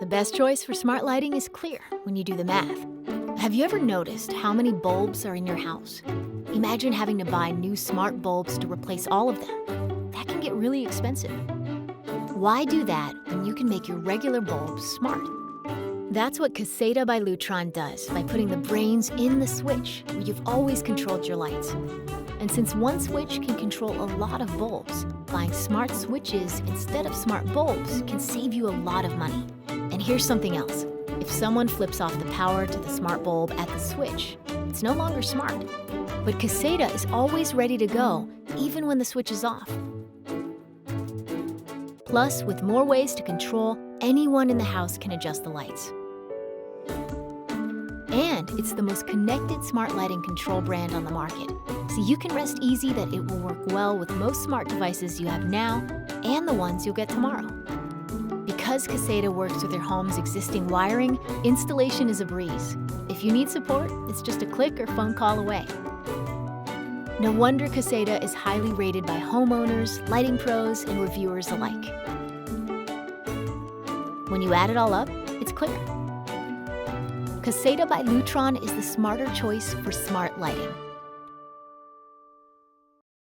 The best choice for smart lighting is clear when you do the math. Have you ever noticed how many bulbs are in your house? Imagine having to buy new smart bulbs to replace all of them. That can get really expensive. Why do that when you can make your regular bulbs smart? That's what Caséta by Lutron does by putting the brains in the switch where you've always controlled your lights. And since one switch can control a lot of bulbs, buying smart switches instead of smart bulbs can save you a lot of money. And here's something else. If someone flips off the power to the smart bulb at the switch, it's no longer smart. But Caséta is always ready to go, even when the switch is off. Plus, with more ways to control, anyone in the house can adjust the lights. And it's the most connected smart lighting control brand on the market, so you can rest easy that it will work well with most smart devices you have now and the ones you'll get tomorrow. Because Caséta works with your home's existing wiring, installation is a breeze. If you need support, it's just a click or phone call away. No wonder Caséta is highly rated by homeowners, lighting pros, and reviewers alike. When you add it all up, it's clear. Caséta by Lutron is the smarter choice for smart lighting.